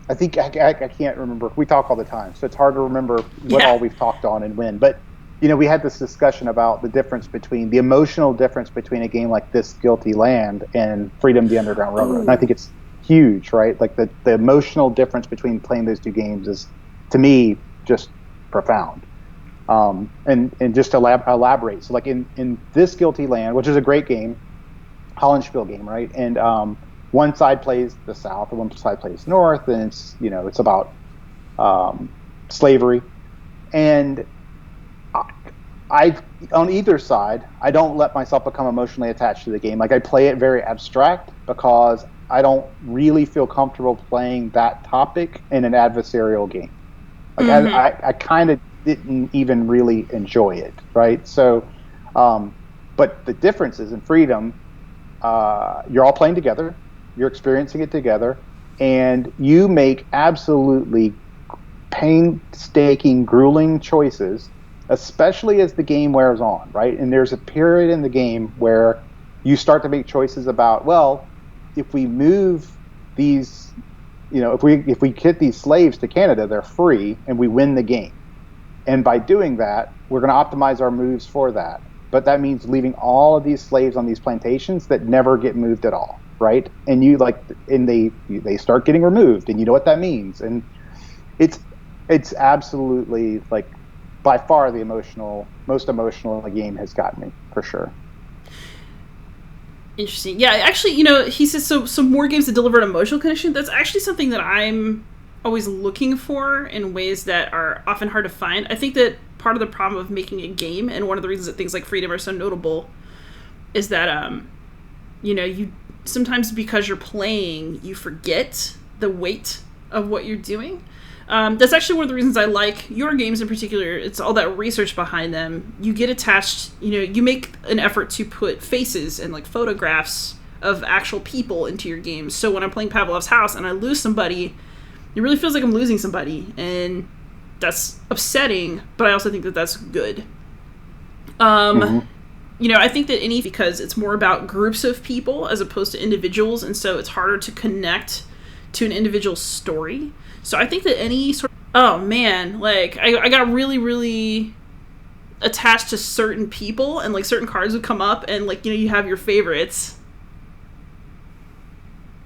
can't remember. We talk all the time, so it's hard to remember what all we've talked on and when. But, you know, we had this discussion about the emotional difference between a game like This Guilty Land and Freedom, the Underground Railroad. And I think it's huge, right? Like, the emotional difference between playing those two games is, to me, just profound. And just to elaborate. So, like, in This Guilty Land, which is a great game, Hollandspiel game, right? And one side plays the South, and one side plays North, and it's about slavery. And I on either side, I don't let myself become emotionally attached to the game. Like, I play it very abstract because I don't really feel comfortable playing that topic in an adversarial game. Like, I kind of didn't even really enjoy it, right? So, but the difference is in Freedom, you're all playing together, you're experiencing it together, and you make absolutely painstaking, grueling choices, especially as the game wears on, right? And there's a period in the game where you start to make choices about, well, if we move these, if we get these slaves to Canada, they're free and we win the game. And by doing that, we're going to optimize our moves for that. But that means leaving all of these slaves on these plantations that never get moved at all, right? And they start getting removed, and you know what that means. And it's absolutely, like, by far the most emotional the game has gotten me, for sure. Interesting. Yeah, actually, he says some more games that deliver an emotional connection. That's actually something that I'm always looking for in ways that are often hard to find. I think that part of the problem of making a game, and one of the reasons that things like Freedom are so notable, is that you sometimes, because you're playing, you forget the weight of what you're doing. That's actually one of the reasons I like your games in particular. It's all that research behind them. You get attached, you make an effort to put faces and like photographs of actual people into your games. So when I'm playing Pavlov's House and I lose somebody, it really feels like I'm losing somebody, and that's upsetting, but I also think that that's good. I think that because it's more about groups of people as opposed to individuals, and so it's harder to connect to an individual story. So I think that any sort of, I got really, really attached to certain people, and like certain cards would come up, and like, you have your favorites.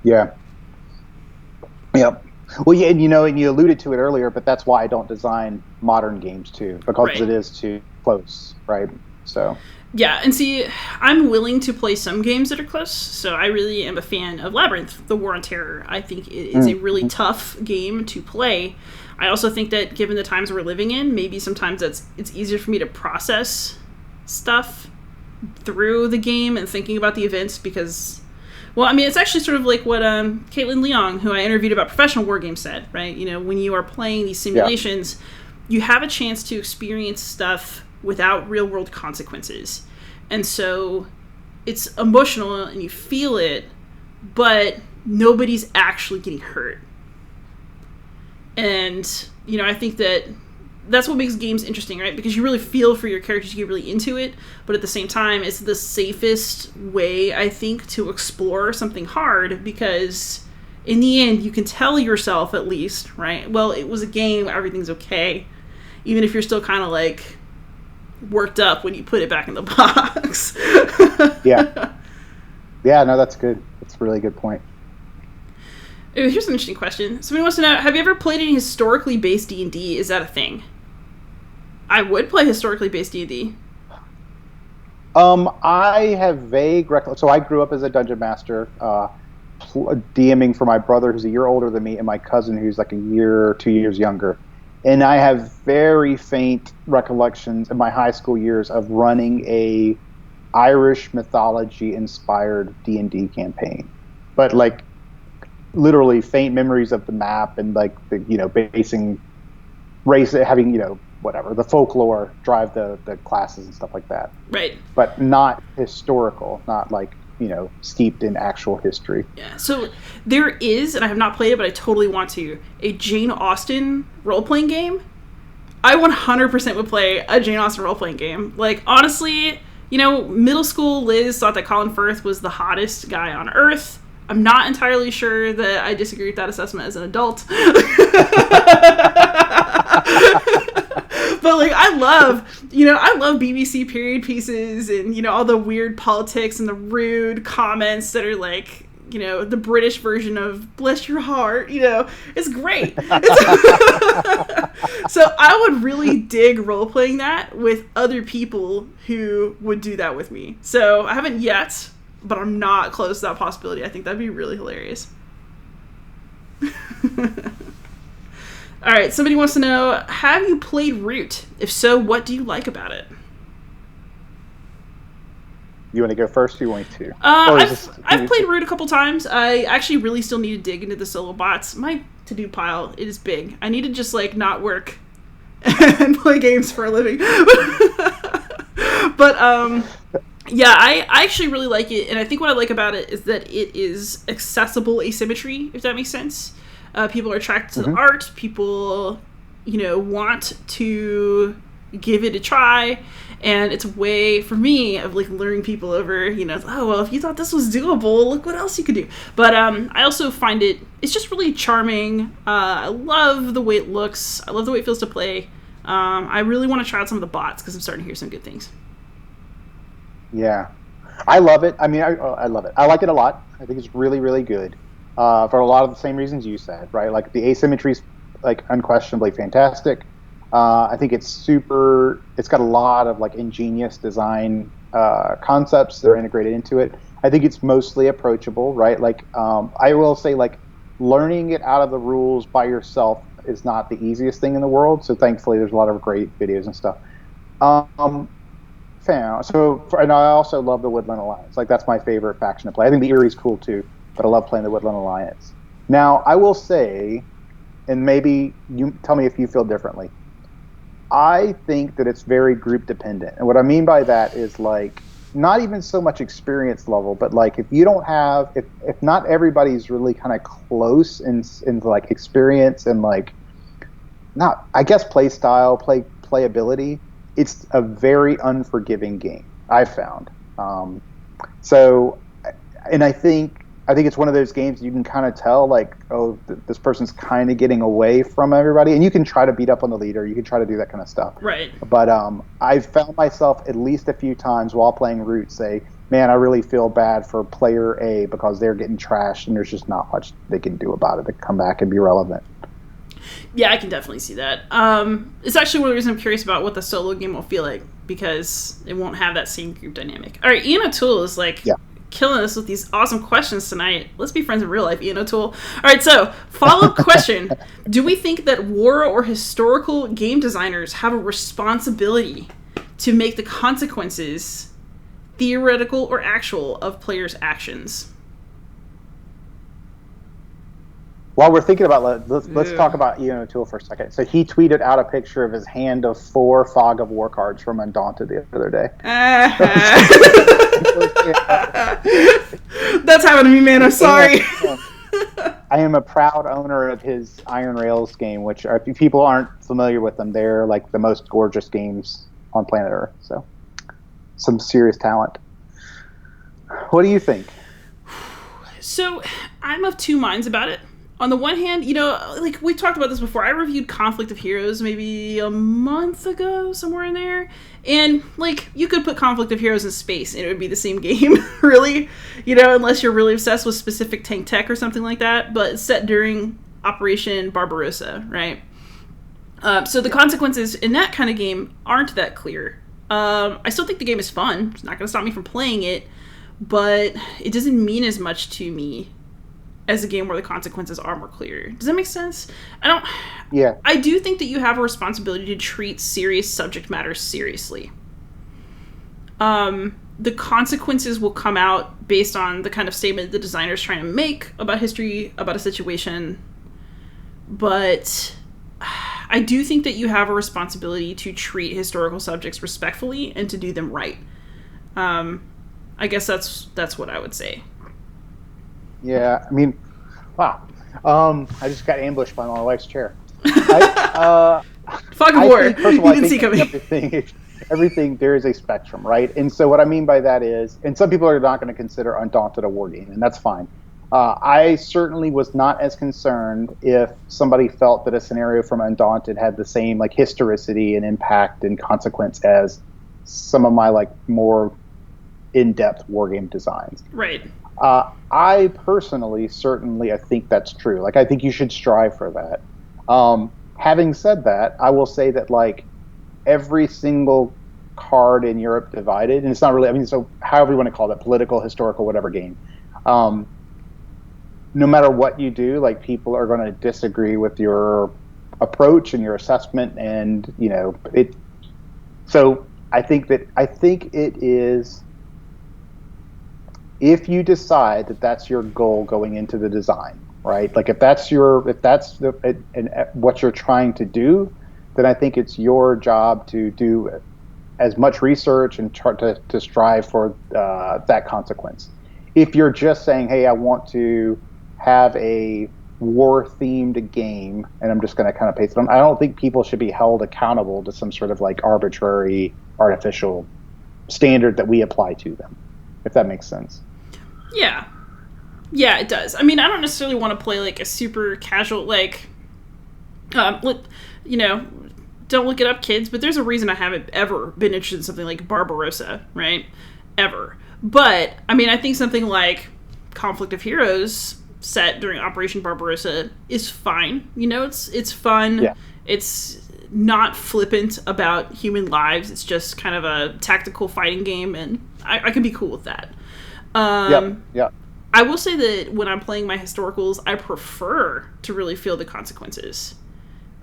Yeah. Yep. Well, yeah, and you alluded to it earlier, but that's why I don't design modern games too, because It is too close, right? So. Yeah, and see, I'm willing to play some games that are close, so I really am a fan of Labyrinth, The War on Terror. I think it is a really tough game to play. I also think that given the times we're living in, maybe sometimes it's easier for me to process stuff through the game and thinking about the events because... Well, I mean, it's actually sort of like what Caitlin Leong, who I interviewed about professional wargames, said, right? When you are playing these simulations, you have a chance to experience stuff without real-world consequences. And so it's emotional and you feel it, but nobody's actually getting hurt. And, I think that that's what makes games interesting, right? Because you really feel for your characters, you get really into it, but at the same time, it's the safest way, I think, to explore something hard, because in the end, you can tell yourself, at least, right? Well, it was a game, everything's okay. Even if you're still kind of like worked up when you put it back in the box. Yeah. Yeah, no, that's good. That's a really good point. Here's an interesting question. Somebody wants to know, have you ever played any historically based D&D? Is that a thing? I would play historically based D&D. I have vague recollection. So I grew up as a dungeon master, DMing for my brother who's a year older than me and my cousin who's like a year or 2 years younger. And I have very faint recollections in my high school years of running a Irish mythology inspired D&D campaign. But like literally faint memories of the map and like the, basing race, having, whatever, the folklore drive the classes and stuff like that. Right. But not historical, not like, steeped in actual history. Yeah. So there is, and I have not played it, but I totally want to, a Jane Austen role-playing game. I 100% would play a Jane Austen role-playing game. Like, honestly, middle school Liz thought that Colin Firth was the hottest guy on earth. I'm not entirely sure that I disagree with that assessment as an adult. But like, I love BBC period pieces and, all the weird politics and the rude comments that are like, the British version of bless your heart, it's great. So I would really dig role-playing that with other people who would do that with me. So I haven't yet, but I'm not close to that possibility. I think that'd be really hilarious. All right, somebody wants to know, have you played Root? If so, what do you like about it? You want to go first or you want to? I've played Root a couple times. I actually really still need to dig into the solo bots. My to-do pile, it is big. I need to just like not work and play games for a living. But yeah, I actually really like it, and I think what I like about it is that it is accessible asymmetry, if that makes sense. People are attracted to the art. People, want to give it a try. And it's a way for me of like luring people over, oh, well, if you thought this was doable, look what else you could do. But I also find it's just really charming. I love the way it looks. I love the way it feels to play. I really want to try out some of the bots because I'm starting to hear some good things. Yeah, I love it. I mean, I love it. I like it a lot. I think it's really, really good for a lot of the same reasons you said, right? Like the asymmetry is like unquestionably fantastic. I think it's got a lot of like ingenious design concepts that are integrated into it. I think it's mostly approachable, right? Like I will say, like learning it out of the rules by yourself is not the easiest thing in the world. So thankfully, there's a lot of great videos and stuff. And I also love the Woodland Alliance. Like that's my favorite faction to play. I think the Erie's cool too, but I love playing the Woodland Alliance. Now I will say, and maybe you tell me if you feel differently, I think that it's very group dependent. And what I mean by that is like not even so much experience level, but like if you don't have, if not everybody's really kind of close in like experience and like not, I guess, play style, playability, it's a very unforgiving game, I've found. And I think it's one of those games you can kind of tell, like, oh, this person's kind of getting away from everybody. And you can try to beat up on the leader. You can try to do that kind of stuff. Right. But I've found myself at least a few times while playing Root say, man, I really feel bad for player A because they're getting trashed and there's just not much they can do about it to come back and be relevant. Yeah, I can definitely see that. It's actually one of the reasons I'm curious about what the solo game will feel like because it won't have that same group dynamic. All right, Ian O'Toole is like... Yeah. Killing us with these awesome questions tonight. Let's be friends in real life, Ian O'Toole. All right, so follow-up question. Do we think that war or historical game designers have a responsibility to make the consequences, theoretical or actual, of players' actions? While we're thinking about let's talk about Ian O'Toole for a second. So he tweeted out a picture of his hand of 4 Fog of War cards from Undaunted the other day. That's happened to me, man. I'm sorry. I am a proud owner of his Iron Rails game, which if people aren't familiar with them, they're like the most gorgeous games on planet Earth. So some serious talent. What do you think? So I'm of two minds about it. On the one hand, like we talked about this before, I reviewed Conflict of Heroes maybe a month ago, somewhere in there. And, like, you could put Conflict of Heroes in space and it would be the same game, really. Unless you're really obsessed with specific tank tech or something like that. But it's set during Operation Barbarossa, right? So the consequences in that kind of game aren't that clear. I still think the game is fun. It's not going to stop me from playing it. But it doesn't mean as much to me as a game where the consequences are more clear. Does that make sense? Yeah. I do think that you have a responsibility to treat serious subject matter seriously. The consequences will come out based on the kind of statement the designer is trying to make about history, about a situation. But I do think that you have a responsibility to treat historical subjects respectfully and to do them right. I guess that's what I would say. Yeah, I mean, wow. I just got ambushed by my wife's chair. Fog of War. First of all, you didn't see coming. Everything, there is a spectrum, right? And so what I mean by that is, and some people are not going to consider Undaunted a war game, and that's fine. I certainly was not as concerned if somebody felt that a scenario from Undaunted had the same like historicity and impact and consequence as some of my like more in-depth wargame designs. Right. I personally, certainly, I think that's true. Like, I think you should strive for that. Having said that, I will say that, like, every single card in Europe Divided, and it's not really, I mean, so however you want to call it, political, historical, whatever game, no matter what you do, like, people are going to disagree with your approach and your assessment, and, it. So I think it is. If you decide that that's your goal going into the design, right? Like if that's what you're trying to do, then I think it's your job to do as much research and try to strive for that consequence. If you're just saying, hey, I want to have a war-themed game, and I'm just going to kind of paste it on. I don't think people should be held accountable to some sort of like arbitrary, artificial standard that we apply to them, if that makes sense. Yeah. Yeah, it does. I mean, I don't necessarily want to play like a super casual, like, you know, don't look it up, kids, but there's a reason I haven't ever been interested in something like Barbarossa, right? Ever. But, I mean, I think something like Conflict of Heroes set during Operation Barbarossa is fine. You know, it's fun. Yeah. It's not flippant about human lives. It's just kind of a tactical fighting game, and I can be cool with that. Yeah. I will say that when I'm playing my historicals, I prefer to really feel the consequences.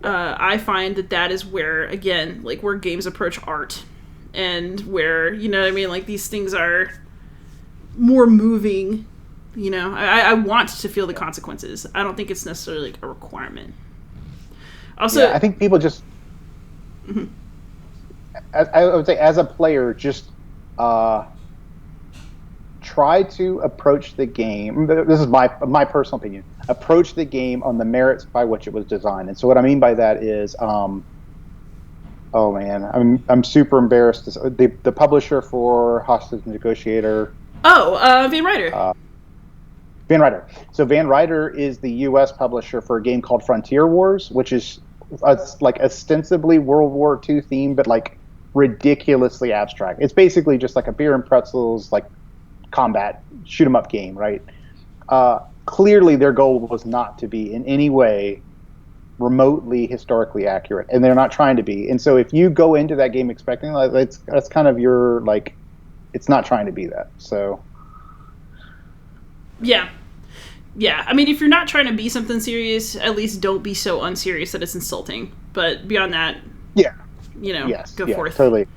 I find that is where, again, like where games approach art, and where, you know what I mean, like these things are more moving. You know, I want to feel the consequences. I don't think it's necessarily like a requirement. Also, yeah, I think people just, I would say, as a player, just try to approach the game. This is my personal opinion. Approach the game on the merits by which it was designed. And so, what I mean by that is, oh man, I'm super embarrassed. The publisher for Hostage Negotiator. Van Ryder. Van Ryder. So Van Ryder is the U.S. publisher for a game called Frontier Wars, which is like ostensibly World War II themed, but like ridiculously abstract. It's basically just like a beer and pretzels, like combat shoot 'em up game, right? Clearly, their goal was not to be in any way remotely historically accurate, and they're not trying to be. And so, if you go into that game expecting that's kind of your like, it's not trying to be that. So. Yeah, I mean, if you're not trying to be something serious, at least don't be so unserious that it's insulting. But beyond that, you know, go forth. Totally.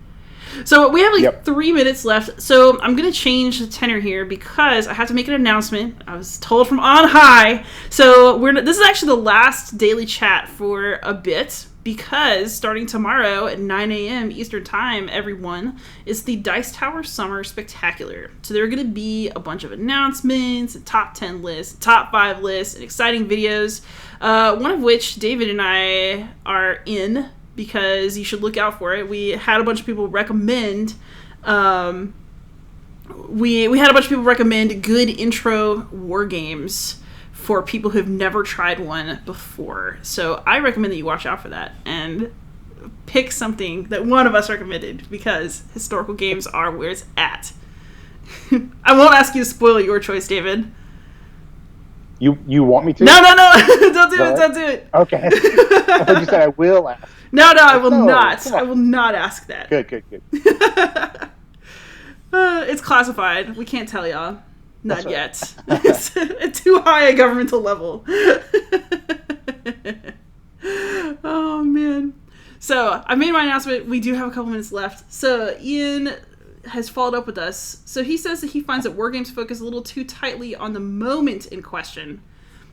So we have like 3 minutes left. So I'm going to change the tenor here because I have to make an announcement. I was told from on high. So this is actually the last daily chat for a bit, because starting tomorrow at 9 a.m. Eastern Time, everyone, is the Dice Tower Summer Spectacular. So there are going to be a bunch of announcements, a top 10 lists, top 5 lists, and exciting videos, one of which David and I are in, because you should look out for it. We had a bunch of people recommend we had a bunch of people recommend good intro war games for people who've never tried one before. So I recommend that you watch out for that and pick something that one of us recommended, because historical games are where it's at. I won't ask you to spoil your choice, David. You want me to? No. Don't do it. Don't do it. Okay. I thought you said I will ask. No, I will not. I will not ask that. Good. It's classified. We can't tell y'all. Not yet. It's too high a governmental level. Oh, man. So, I made my announcement. We do have a couple minutes left. So, Ian has followed up with us. So, he says that he finds that wargames focus a little too tightly on the moment in question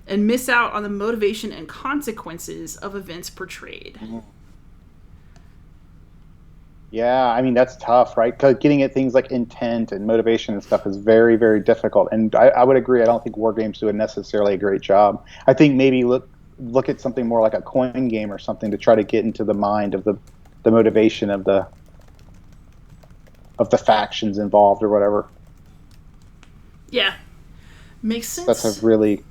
and miss out on the motivation and consequences of events portrayed. Yeah, I mean, that's tough, right? Because getting at things like intent and motivation and stuff is very, very difficult. And I would agree. I don't think war games do necessarily a great job. I think maybe look at something more like a coin game or something to try to get into the mind of the motivation of the factions involved or whatever. Yeah. Makes sense. That's a really...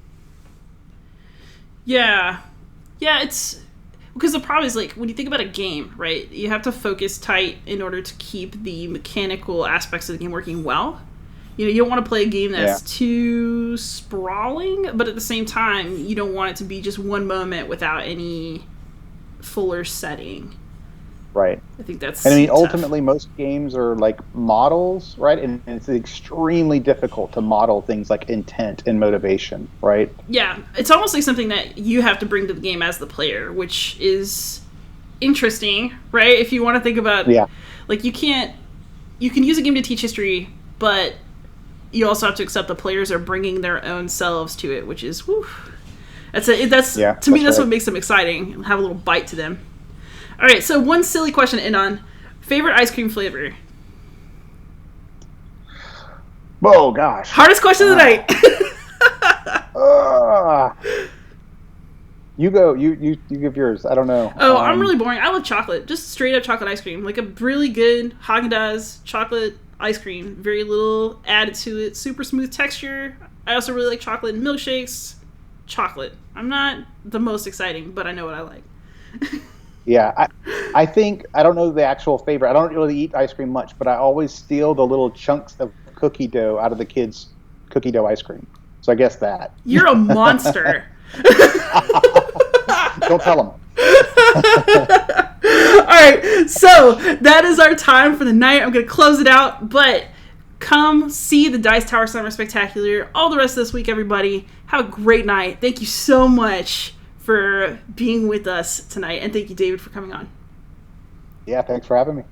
Yeah, it's... Because the problem is, like, when you think about a game, right, you have to focus tight in order to keep the mechanical aspects of the game working well. You know, you don't want to play a game that's too sprawling, but at the same time, you don't want it to be just one moment without any fuller setting. Right. I think that's And I mean, tough. ultimately, most games are like models, right? And it's extremely difficult to model things like intent and motivation, right? Yeah, it's almost like something that you have to bring to the game as the player, which is interesting, right? If you want to think about, like, you can use a game to teach history, but you also have to accept the players are bringing their own selves to it, which is, to me, that's what makes them exciting and have a little bite to them. All right, so one silly question to end on. Favorite ice cream flavor? Oh, gosh. Hardest question of the night. You go. You give yours. I don't know. Oh, I'm really boring. I love chocolate. Just straight up chocolate ice cream. Like a really good Haagen-Dazs chocolate ice cream. Very little added to it. Super smooth texture. I also really like chocolate and milkshakes. Chocolate. I'm not the most exciting, but I know what I like. Yeah, I think, I don't know the actual favorite. I don't really eat ice cream much, but I always steal the little chunks of cookie dough out of the kids' cookie dough ice cream. So I guess that. You're a monster. Don't tell them. All right, so that is our time for the night. I'm going to close it out, but come see the Dice Tower Summer Spectacular all the rest of this week, everybody. Have a great night. Thank you so much for being with us tonight, and thank you, David, for coming on. Yeah, thanks for having me.